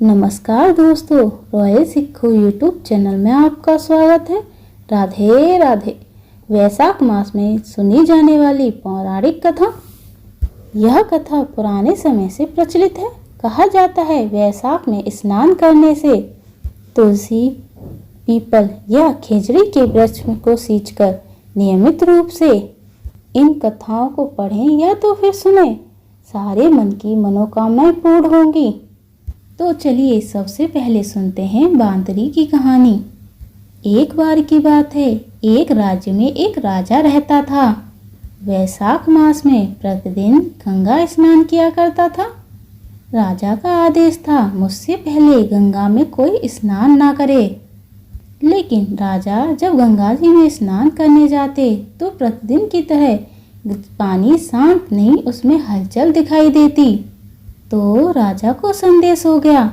नमस्कार दोस्तों, रॉयल सिक्खो यूट्यूब चैनल में आपका स्वागत है। राधे राधे। वैशाख मास में सुनी जाने वाली पौराणिक कथा। यह कथा पुराने समय से प्रचलित है। कहा जाता है वैशाख में स्नान करने से तुलसी, पीपल या खेजड़ी के वृक्ष को सींचकर नियमित रूप से इन कथाओं को पढ़ें या तो फिर सुने, सारे मन की मनोकामनाएं पूर्ण होंगी। तो चलिए सबसे पहले सुनते हैं बांदरी की कहानी। एक बार की बात है, एक राज्य में एक राजा रहता था। वैशाख मास में प्रतिदिन गंगा स्नान किया करता था। राजा का आदेश था मुझसे पहले गंगा में कोई स्नान ना करे। लेकिन राजा जब गंगा जी में स्नान करने जाते तो प्रतिदिन की तरह पानी शांत नहीं, उसमें हलचल दिखाई देती। तो राजा को संदेश हो गया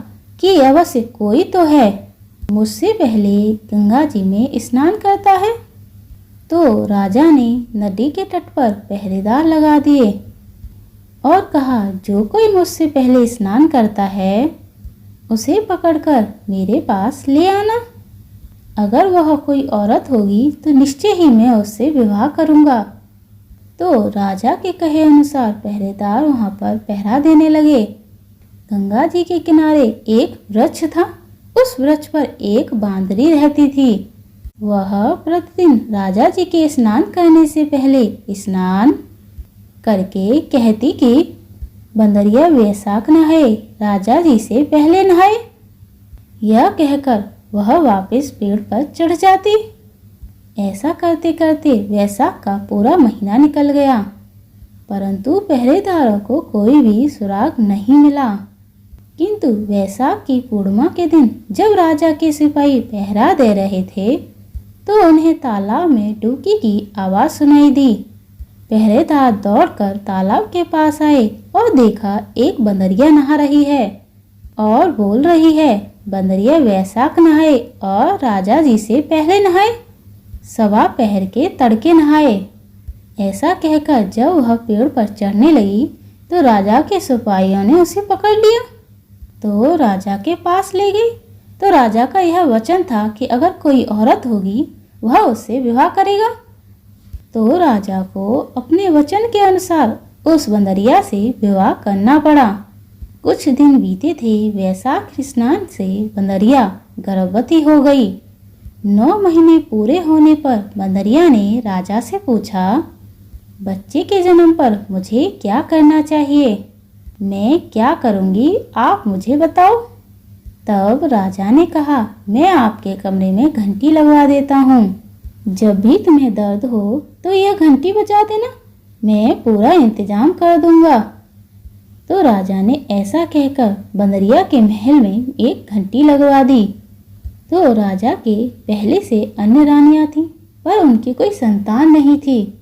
कि अवश्य कोई तो है, मुझसे पहले गंगा जी में स्नान करता है। तो राजा ने नदी के तट पर पहरेदार लगा दिए और कहा, जो कोई मुझसे पहले स्नान करता है उसे पकड़कर मेरे पास ले आना। अगर वह कोई औरत होगी तो निश्चय ही मैं उससे विवाह करूंगा। तो राजा के कहे अनुसार पहरेदार वहां पर पहरा देने लगे। गंगा जी के किनारे एक वृक्ष था। उस वृक्ष पर एक बांदरी रहती थी। वह प्रतिदिन राजा जी के स्नान करने से पहले स्नान करके कहती कि बंदरिया वैशाख नहाए, राजा जी से पहले नहाए। यह कहकर वह वापस पेड़ पर चढ़ जाती। ऐसा करते करते वैशाख का पूरा महीना निकल गया, परंतु पहरेदारों को कोई भी सुराग नहीं मिला। किंतु वैशाख की पूर्णिमा के दिन जब राजा के सिपाही पहरा दे रहे थे तो उन्हें तालाब में डुबकी की आवाज़ सुनाई दी। पहरेदार दौड़कर तालाब के पास आए और देखा एक बंदरिया नहा रही है और बोल रही है, बंदरिया वैशाख नहाए और राजा जी से पहले नहाए, सवा पहर के तड़के नहाए। ऐसा कहकर जब वह पेड़ पर चढ़ने लगी तो राजा के सिपाहियों ने उसे पकड़ लिया। तो राजा के पास ले गई। तो राजा का यह वचन था कि अगर कोई औरत होगी वह उससे विवाह करेगा। तो राजा को अपने वचन के अनुसार उस बंदरिया से विवाह करना पड़ा। कुछ दिन बीते थे। वैशाख स्नान से बंदरिया गर्भवती हो गई। 9 महीने पूरे होने पर बंदरिया ने राजा से पूछा, बच्चे के जन्म पर मुझे क्या करना चाहिए? मैं क्या करूंगी, आप मुझे बताओ। तब राजा ने कहा, मैं आपके कमरे में घंटी लगवा देता हूँ। जब भी तुम्हें दर्द हो तो यह घंटी बजा देना, मैं पूरा इंतजाम कर दूंगा। तो राजा ने ऐसा कहकर बंदरिया के महल में एक घंटी लगवा दी। तो राजा के पहले से अन्य रानियां थीं, पर उनकी कोई संतान नहीं थी।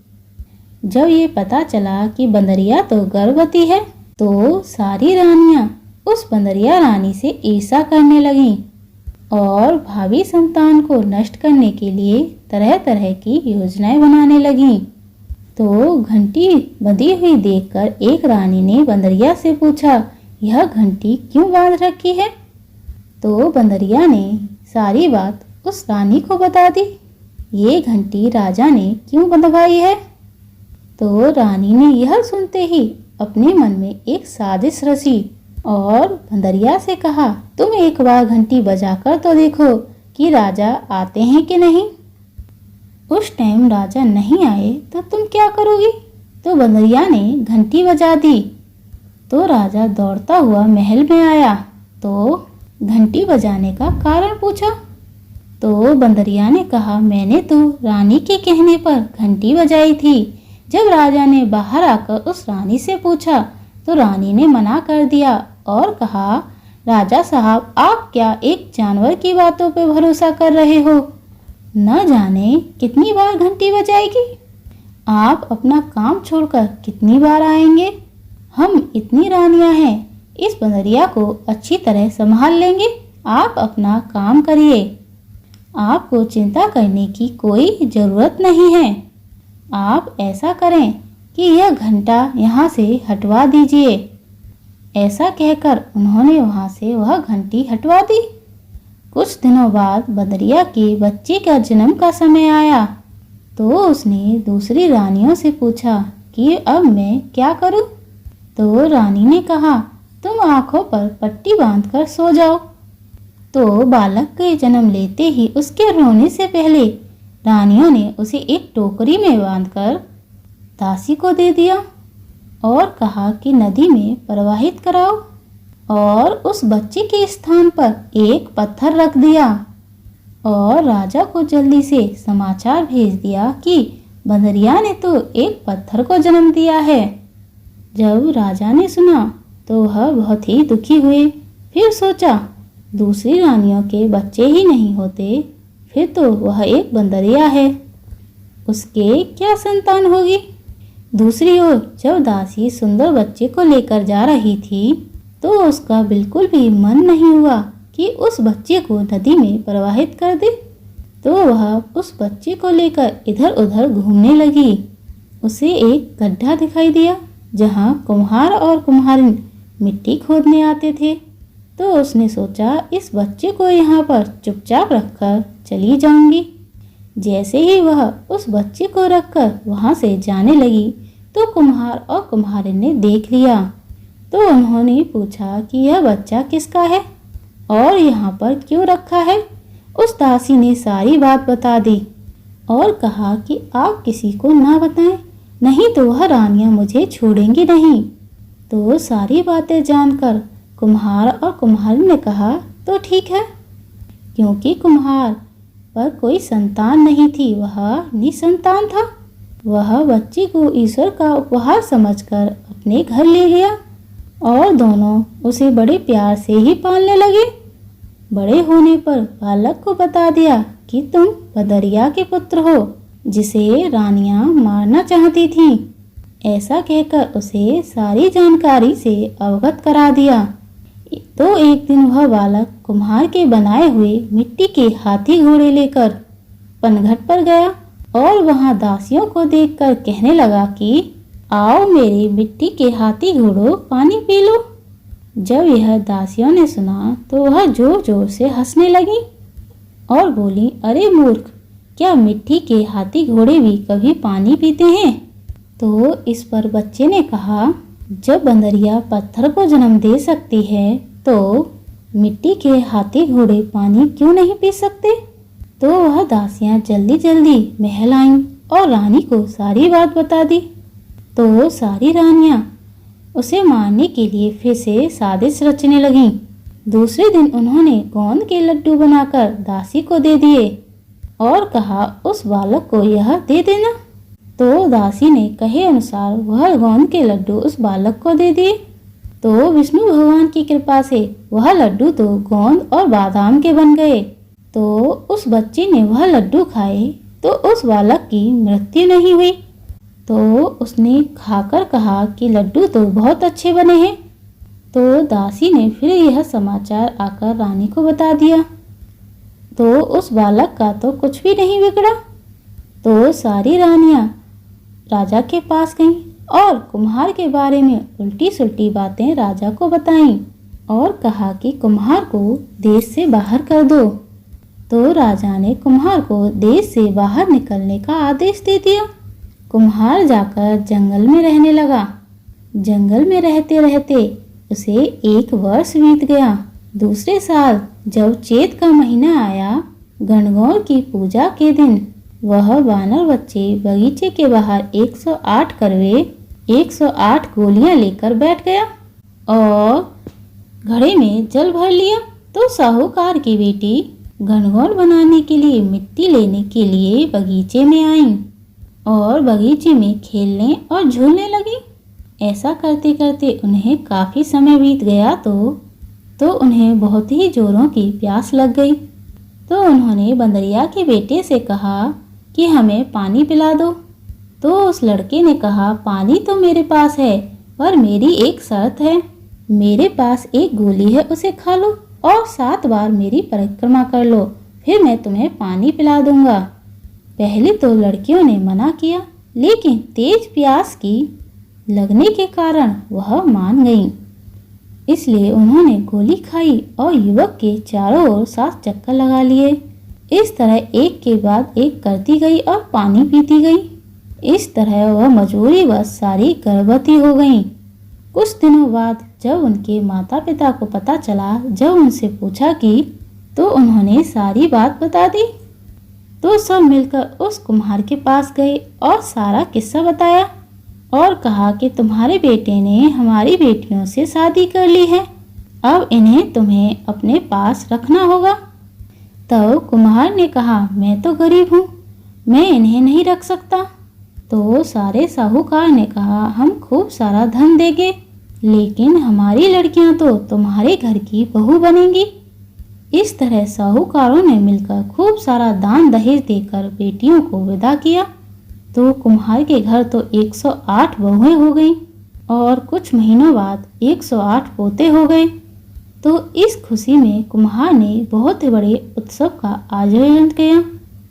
जब ये पता चला कि बंदरिया तो गर्भवती है तो सारी रानियां उस बंदरिया रानी से ईर्ष्या करने लगीं और भावी संतान को नष्ट करने के लिए तरह तरह की योजनाएं बनाने लगीं। तो घंटी बंधी हुई देखकर एक रानी ने बंदरिया से पूछा, यह घंटी क्यों बांध रखी है? तो बंदरिया ने सारी बात उस रानी को बता दी। ये घंटी राजा ने क्यों बंधवाई है? तो रानी ने यह सुनते ही अपने मन में एक साजिश रची और बंदरिया से कहा, तुम एक बार घंटी बजाकर तो देखो कि राजा आते हैं कि नहीं। उस टाइम राजा नहीं आए तो तुम क्या करोगी? तो बंदरिया ने घंटी बजा दी। तो राजा दौड़ता हुआ महल में आया तो घंटी बजाने का कारण पूछा। तो बंदरिया ने कहा, मैंने तो रानी के कहने पर घंटी बजाई थी। जब राजा ने बाहर आकर उस रानी से पूछा तो रानी ने मना कर दिया और कहा, राजा साहब, आप क्या एक जानवर की बातों पे भरोसा कर रहे हो? न जाने कितनी बार घंटी बजाएगी। आप अपना काम छोड़कर कितनी बार आएंगे? हम इतनी रानियां हैं, इस बंदरिया को अच्छी तरह संभाल लेंगे। आप अपना काम करिए, आपको चिंता करने की कोई ज़रूरत नहीं है। आप ऐसा करें कि यह घंटा यहाँ से हटवा दीजिए। ऐसा कहकर उन्होंने वहां से वह घंटी हटवा दी। कुछ दिनों बाद बदरिया के बच्चे का जन्म का समय आया तो उसने दूसरी रानियों से पूछा कि अब मैं क्या करूं? तो रानी ने कहा, तुम आंखों पर पट्टी बांधकर सो जाओ। तो बालक के जन्म लेते ही उसके रोने से पहले रानियों ने उसे एक टोकरी में बांधकर दासी को दे दिया और कहा कि नदी में प्रवाहित कराओ, और उस बच्चे के स्थान पर एक पत्थर रख दिया और राजा को जल्दी से समाचार भेज दिया कि बंदरिया ने तो एक पत्थर को जन्म दिया है। जब राजा ने सुना तो वह बहुत ही दुखी हुए। फिर सोचा, दूसरी रानियों के बच्चे ही नहीं होते, फिर तो वह एक बंदरिया है, उसके क्या संतान होगी। दूसरी ओर जब दासी सुंदर बच्चे को लेकर जा रही थी तो उसका बिल्कुल भी मन नहीं हुआ कि उस बच्चे को नदी में प्रवाहित कर दे। तो वह उस बच्चे को लेकर इधर उधर घूमने लगी। उसे एक गड्ढा दिखाई दिया जहाँ कुम्हार और कुम्हारिन मिट्टी खोदने आते थे। तो उसने सोचा, इस बच्चे को यहाँ पर चुपचाप रखकर चली जाऊंगी। जैसे ही वह उस बच्चे को रखकर वहाँ से जाने लगी तो कुम्हार और कुम्हारिन ने देख लिया। तो उन्होंने पूछा कि यह बच्चा किसका है और यहाँ पर क्यों रखा है। उस दासी ने सारी बात बता दी और कहा कि आप किसी को ना बताएं, नहीं तो वह रानियां मुझे छोड़ेंगी नहीं। तो सारी बातें जानकर कुम्हार और कुम्हारिन ने कहा, तो ठीक है। क्योंकि कुम्हार पर कोई संतान नहीं थी, वह निसंतान था। वह बच्चे को ईश्वर का उपहार समझकर अपने घर ले गया और दोनों उसे बड़े प्यार से ही पालने लगे। बड़े होने पर बालक को बता दिया कि तुम बदरिया के पुत्र हो जिसे रानियां मारना चाहती थीं। ऐसा कहकर उसे सारी जानकारी से अवगत करा दिया। तो एक दिन वह बालक कुम्हार के बनाए हुए मिट्टी के हाथी घोड़े लेकर पनघट पर गया और वहां दासियों को देखकर कहने लगा कि आओ मेरे मिट्टी के हाथी घोड़ों, पानी पी लो। जब यह दासियों ने सुना तो वह जोर जोर से हंसने लगी और बोली, अरे मूर्ख, क्या मिट्टी के हाथी घोड़े भी कभी पानी पीते हैं? तो इस पर बच्चे ने कहा, जब बंदरिया पत्थर को जन्म दे सकती है तो मिट्टी के हाथी घोड़े पानी क्यों नहीं पी सकते? तो वह दासियां जल्दी जल्दी महल आईं और रानी को सारी बात बता दी। तो सारी रानियां उसे मारने के लिए फिर से साजिश रचने लगीं। दूसरे दिन उन्होंने गोंद के लड्डू बनाकर दासी को दे दिए और कहा, उस बालक को यह दे देना। तो दासी ने कहे अनुसार वह गोंद के लड्डू उस बालक को दे दिए। तो विष्णु भगवान की कृपा से वह लड्डू तो गोंद और बादाम के बन गए। तो उस बच्चे ने वह लड्डू खाए तो उस बालक की मृत्यु नहीं हुई। तो उसने खाकर कहा कि लड्डू तो बहुत अच्छे बने हैं। तो दासी ने फिर यह समाचार आकर रानी को बता दिया। तो उस बालक का तो कुछ भी नहीं बिगड़ा। तो सारी रानियां राजा के पास गईं और कुम्हार के बारे में उल्टी सुल्टी बातें राजा को बताईं और कहा कि कुम्हार को देश से बाहर कर दो। तो राजा ने कुम्हार को देश से बाहर निकलने का आदेश दे दिया। कुम्हार जाकर जंगल में रहने लगा। जंगल में रहते रहते उसे 1 वर्ष बीत गया। दूसरे साल जब चैत का महीना आया, गणगौर की पूजा के दिन, वह वानर बच्चे बगीचे के बाहर 108 करवे 108 गोलियां लेकर बैठ गया और घड़े में जल भर लिया। तो साहूकार की बेटी गणगौर बनाने के लिए मिट्टी लेने के लिए बगीचे में आईं और बगीचे में खेलने और झूलने लगी। ऐसा करते करते उन्हें काफ़ी समय बीत गया तो उन्हें बहुत ही जोरों की प्यास लग गई। तो उन्होंने बंदरिया के बेटे से कहा कि हमें पानी पिला दो। तो उस लड़के ने कहा, पानी तो मेरे पास है, पर मेरी एक शर्त है। मेरे पास एक गोली है, उसे खा लो और 7 बार मेरी परिक्रमा कर लो, फिर मैं तुम्हें पानी पिला दूंगा। पहले तो लड़कियों ने मना किया, लेकिन तेज प्यास की लगने के कारण वह मान गईं। इसलिए उन्होंने गोली खाई और युवक के चारों ओर 7 चक्कर लगा लिए। इस तरह एक के बाद एक करती गई और पानी पीती गई। इस तरह वह मजबूरी बस सारी गर्भवती हो गईं। कुछ दिनों बाद जब उनके माता पिता को पता चला, जब उनसे पूछा कि तो उन्होंने सारी बात बता दी। तो सब मिलकर उस कुम्हार के पास गए और सारा किस्सा बताया और कहा कि तुम्हारे बेटे ने हमारी बेटियों से शादी कर ली है, अब इन्हें तुम्हें अपने पास रखना होगा। तब कुम्हार ने कहा, मैं तो गरीब हूँ, मैं इन्हें नहीं रख सकता। तो सारे साहूकार ने कहा, हम खूब सारा धन देंगे, लेकिन हमारी लड़कियां तो तुम्हारे घर की बहू बनेंगी। इस तरह साहूकारों ने मिलकर खूब सारा दान दहेज देकर बेटियों को विदा किया। तो कुम्हार के घर तो 108 बहुएं हो गईं और कुछ महीनों बाद 108 पोते हो गए। तो इस खुशी में कुम्हार ने बहुत बड़े उत्सव का आयोजन किया।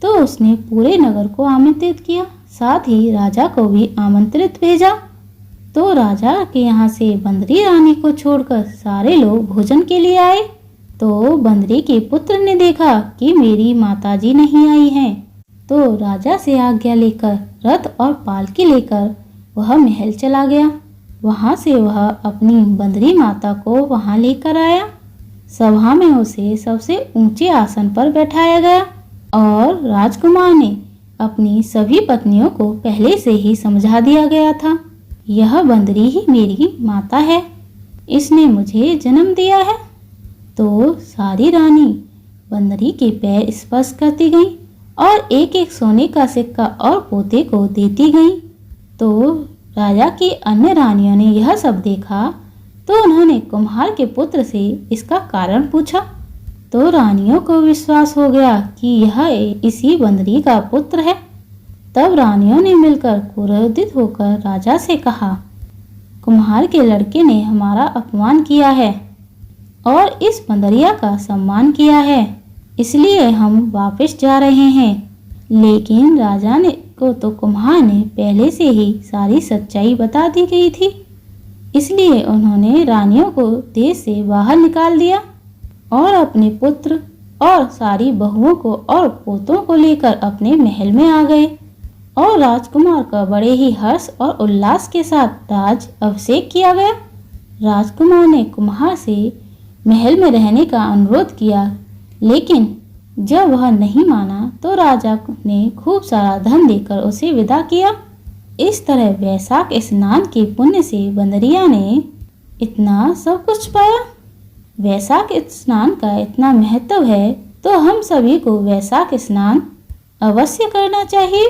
तो उसने पूरे नगर को आमंत्रित किया, साथ ही राजा को भी आमंत्रित भेजा। तो राजा के यहाँ से बंदरी रानी को छोड़कर सारे लोग भोजन के लिए आए। तो बंदरी के पुत्र ने देखा कि मेरी माताजी नहीं आई हैं, तो राजा से आज्ञा लेकर रथ और पालकी लेकर वह महल चला गया। वहां से वह अपनी बंदरी माता को वहां लेकर आया। सभा में उसे सबसे ऊंचे आसन पर बैठाया गया और राजकुमार ने अपनी सभी पत्नियों को पहले से ही समझा दिया गया था, यह बंदरी ही मेरी माता है, इसने मुझे जन्म दिया है। तो सारी रानी बंदरी के पैर स्पर्श करती गई और एक एक सोने का सिक्का और पोते को देती गई। तो राजा की अन्य रानियों ने यह सब देखा तो उन्होंने कुम्हार के पुत्र से इसका कारण पूछा। तो रानियों को विश्वास हो गया कि यह इसी बंदरी का पुत्र है। तब रानियों ने मिलकर क्रोधित होकर राजा से कहा, कुम्हार के लड़के ने हमारा अपमान किया है और इस बंदरिया का सम्मान किया है, इसलिए हम वापस जा रहे हैं। लेकिन राजा ने को तो कुम्हार ने पहले से ही सारी सच्चाई बता दी गई थी, इसलिए उन्होंने रानियों को देश से बाहर निकाल दिया और अपने पुत्र और सारी बहुओं को और पोतों को लेकर अपने महल में आ गए और राजकुमार का बड़े ही हर्ष और उल्लास के साथ राज अभिषेक किया गया। राजकुमार ने कुम्हार से महल में रहने का अनुरोध किया, लेकिन जब वह नहीं माना तो राजा ने खूब सारा धन देकर उसे विदा किया। इस तरह वैशाख स्नान के पुण्य से बंदरिया ने इतना सब कुछ पाया। वैशाख स्नान का इतना महत्व है तो हम सभी को वैशाख स्नान अवश्य करना चाहिए।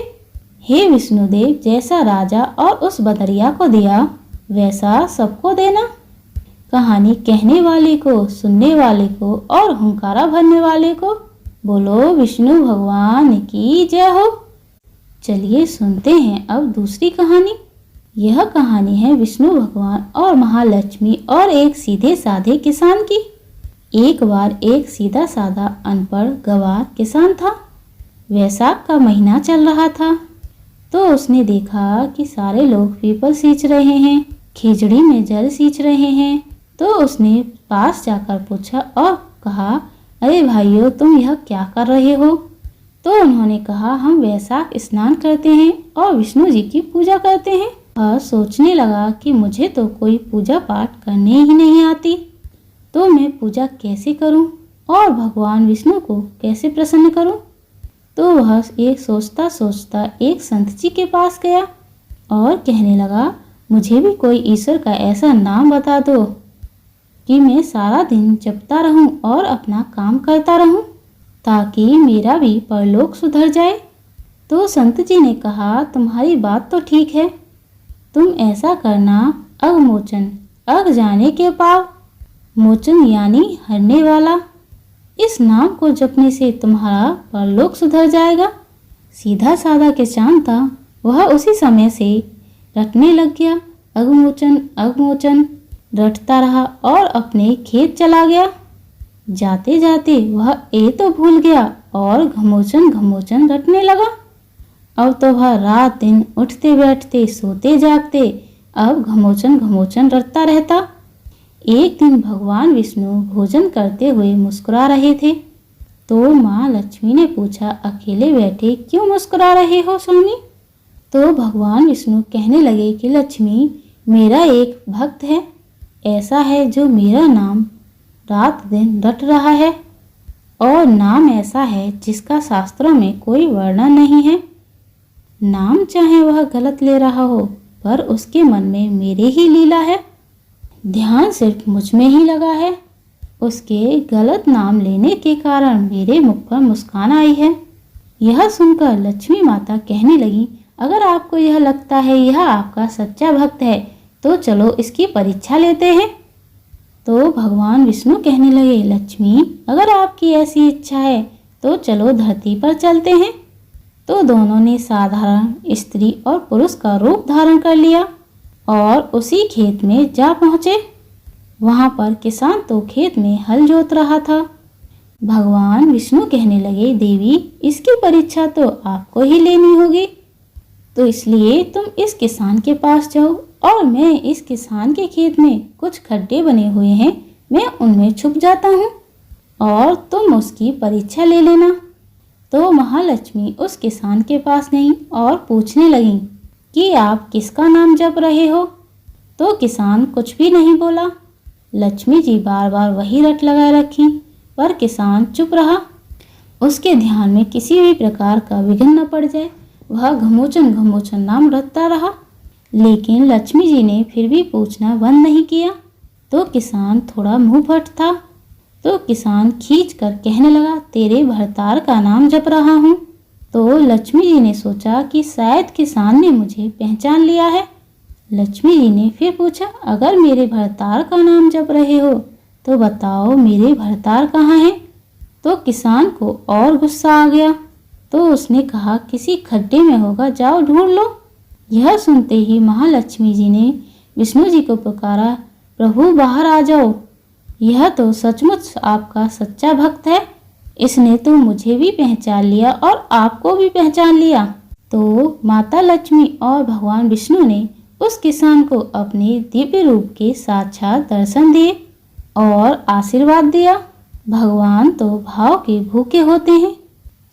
हे विष्णुदेव, जैसा राजा और उस बंदरिया को दिया वैसा सबको देना। कहानी कहने वाले को, सुनने वाले को और हुंकारा भरने वाले को बोलो विष्णु भगवान की जय हो। चलिए सुनते हैं अब दूसरी कहानी। यह कहानी है विष्णु भगवान और महालक्ष्मी और एक सीधे साधे किसान की। एक बार एक सीधा साधा अनपढ़ गंवार किसान था। वैशाख का महीना चल रहा था तो उसने देखा कि सारे लोग पीपल सींच रहे हैं, खिचड़ी में जल सींच रहे हैं। तो उसने पास जाकर पूछा और कहा, अरे भाइयों, तुम यह क्या कर रहे हो? तो उन्होंने कहा, हम वैशाख स्नान करते हैं और विष्णु जी की पूजा करते हैं। वह सोचने लगा कि मुझे तो कोई पूजा पाठ करने ही नहीं आती, तो मैं पूजा कैसे करूं और भगवान विष्णु को कैसे प्रसन्न करूं? तो वह एक सोचता सोचता एक संत जी के पास गया और कहने लगा, मुझे भी कोई ईश्वर का ऐसा नाम बता दो कि मैं सारा दिन जपता रहूं और अपना काम करता रहूं, ताकि मेरा भी परलोक सुधर जाए। तो संत जी ने कहा, तुम्हारी बात तो ठीक है, तुम ऐसा करना, अघमोचन, अघ जाने के पाव, मोचन यानी हरने वाला, इस नाम को जपने से तुम्हारा परलोक सुधर जाएगा। सीधा साधा किसान था, वह उसी समय से रटने लग गया। अघमोचन अघमोचन रटता रहा और अपने खेत चला गया। जाते जाते वह ए तो भूल गया और घमोचन घमोचन रटने लगा। अब तो वह रात दिन उठते बैठते सोते जागते अब घमोचन घमोचन रटता रहता। एक दिन भगवान विष्णु भोजन करते हुए मुस्कुरा रहे थे। तो माँ लक्ष्मी ने पूछा, अकेले बैठे क्यों मुस्कुरा रहे हो स्वामी? तो भगवान विष्णु कहने लगे कि लक्ष्मी, मेरा एक भक्त है, ऐसा है जो मेरा नाम रात दिन रट रहा है, और नाम ऐसा है जिसका शास्त्रों में कोई वर्णन नहीं है। नाम चाहे वह गलत ले रहा हो, पर उसके मन में मेरी ही लीला है। ध्यान सिर्फ मुझ में ही लगा है। उसके गलत नाम लेने के कारण मेरे मुख पर मुस्कान आई है। यह सुनकर लक्ष्मी माता कहने लगी, अगर आपको यह लगता है यह आपका सच्चा भक्त है तो चलो इसकी परीक्षा लेते हैं। तो भगवान विष्णु कहने लगे, लक्ष्मी, अगर आपकी ऐसी इच्छा है तो चलो धरती पर चलते हैं। तो दोनों ने साधारण स्त्री और पुरुष का रूप धारण कर लिया और उसी खेत में जा पहुँचे। वहाँ पर किसान तो खेत में हल जोत रहा था। भगवान विष्णु कहने लगे, देवी, इसकी परीक्षा तो आपको ही लेनी होगी, तो इसलिए तुम इस किसान के पास जाओ और मैं इस किसान के खेत में कुछ खड्डे बने हुए हैं, मैं उनमें छुप जाता हूँ और तुम उसकी परीक्षा ले लेना। तो महालक्ष्मी उस किसान के पास गईं और पूछने लगीं कि आप किसका नाम जप रहे हो? तो किसान कुछ भी नहीं बोला। लक्ष्मी जी बार बार वही रट लगाए रखी, पर किसान चुप रहा। उसके ध्यान में किसी भी प्रकार का विघ्न न पड़ जाए, वह घमोचन घमोचन नाम रटता रहा। लेकिन लक्ष्मी जी ने फिर भी पूछना बंद नहीं किया। तो किसान थोड़ा मुंह फट था। तो किसान खींच कर कहने लगा, तेरे भरतार का नाम जप रहा हूँ। तो लक्ष्मी जी ने सोचा कि शायद किसान ने मुझे पहचान लिया है। लक्ष्मी जी ने फिर पूछा, अगर मेरे भरतार का नाम जप रहे हो तो बताओ मेरे भरतार कहाँ हैं? तो किसान को और गुस्सा आ गया। तो उसने कहा, किसी खड्डे में होगा, जाओ ढूंढ लो। यह सुनते ही महालक्ष्मी जी ने विष्णु जी को पुकारा, प्रभु बाहर आ जाओ, यह तो सचमुच आपका सच्चा भक्त है। इसने तो मुझे भी पहचान लिया और आपको भी पहचान लिया। तो माता लक्ष्मी और भगवान विष्णु ने उस किसान को अपने दिव्य रूप के साक्षात दर्शन दिए और आशीर्वाद दिया। भगवान तो भाव के भूखे होते हैं।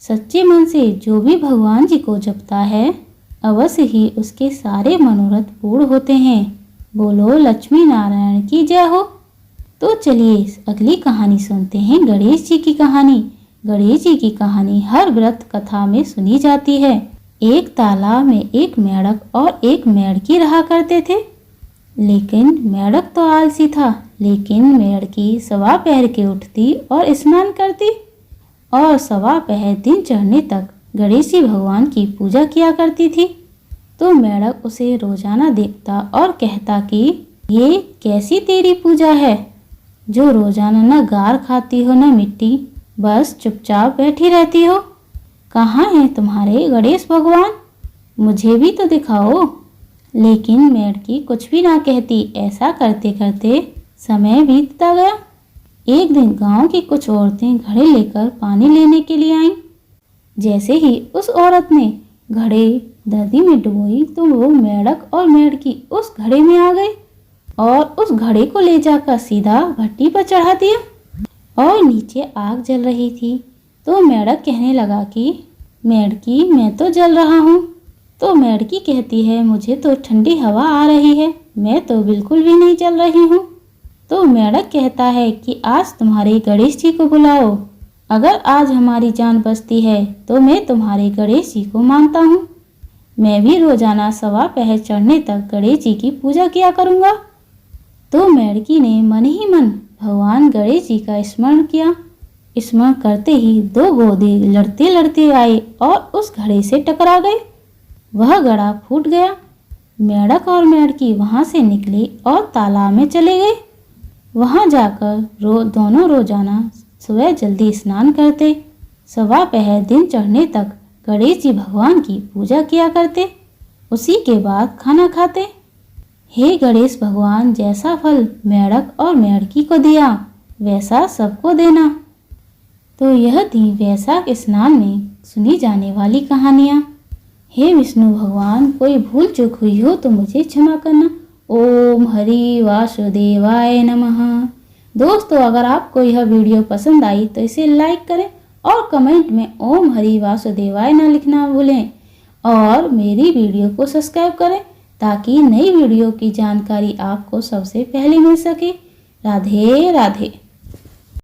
सच्चे मन से जो भी भगवान जी को जपता है, अवश्य ही उसके सारे मनोरथ पूर्ण होते हैं। बोलो लक्ष्मी नारायण की जय हो। तो चलिए अगली कहानी सुनते हैं, गणेश जी की कहानी। गणेश जी की कहानी हर व्रत कथा में सुनी जाती है। एक तालाब में एक मेंढक और एक मेंढकी रहा करते थे। लेकिन मेंढक तो आलसी था, लेकिन मेंढकी सवा पहर के उठती और स्नान करती और सवा पहर दिन चढ़ने तक गणेश जी भगवान की पूजा किया करती थी। तो मेंढक उसे रोजाना देखता और कहता कि ये कैसी तेरी पूजा है, जो रोजाना न गार खाती हो न मिट्टी, बस चुपचाप बैठी रहती हो। कहाँ हैं तुम्हारे गणेश भगवान? मुझे भी तो दिखाओ। लेकिन मेंढकी कुछ भी ना कहती। ऐसा करते करते समय बीतता गया। एक दिन गांव की कुछ औरतें घड़े लेकर पानी लेने के लिए आईं। जैसे ही उस औरत ने घड़े नदी में डुबोई तो वो मेंढक और मेंढकी उस घड़े में आ गए और उस घड़े को ले जाकर सीधा भट्टी पर चढ़ा दिया और नीचे आग जल रही थी। तो मेंढक कहने लगा कि मेंढकी, मैं तो जल रहा हूँ। तो मेंढकी कहती है, मुझे तो ठंडी हवा आ रही है, मैं तो बिल्कुल भी नहीं जल रही हूँ। तो मेंढक कहता है कि आज तुम्हारे गणेश जी को बुलाओ, अगर आज हमारी जान बचती है तो मैं तुम्हारे गणेश जी को मानता हूँ। मैं भी रोजाना सवा पहर चढ़ने तक गणेश जी की पूजा किया करूँगा। तो मेंढकी ने मन ही मन भगवान गणेश जी का स्मरण किया। स्मरण करते ही दो घोड़े लड़ते लड़ते आए और उस घड़े से टकरा गए। वह घड़ा फूट गया। मेंढक और मेंढकी वहां से निकले और तालाब में चले गए। वहां जाकर दोनों रोजाना सुबह जल्दी स्नान करते, सवा पहर दिन चढ़ने तक गणेश जी भगवान की पूजा किया करते, उसी के बाद खाना खाते। हे गणेश भगवान, जैसा फल मेंढक और मेंढकी को दिया वैसा सबको देना। तो यह थी वैशाख स्नान में सुनी जाने वाली कहानियाँ। हे विष्णु भगवान, कोई भूल चूक हुई हो तो मुझे क्षमा करना ओम हरि वासुदेवाय नमः। दोस्तों, अगर आपको यह वीडियो पसंद आई तो इसे लाइक करें और कमेंट में ओम हरि वासुदेवाय न लिखना भूलें और मेरी वीडियो को सब्सक्राइब करें ताकि नई वीडियो की जानकारी आपको सबसे पहले मिल सके। राधे राधे।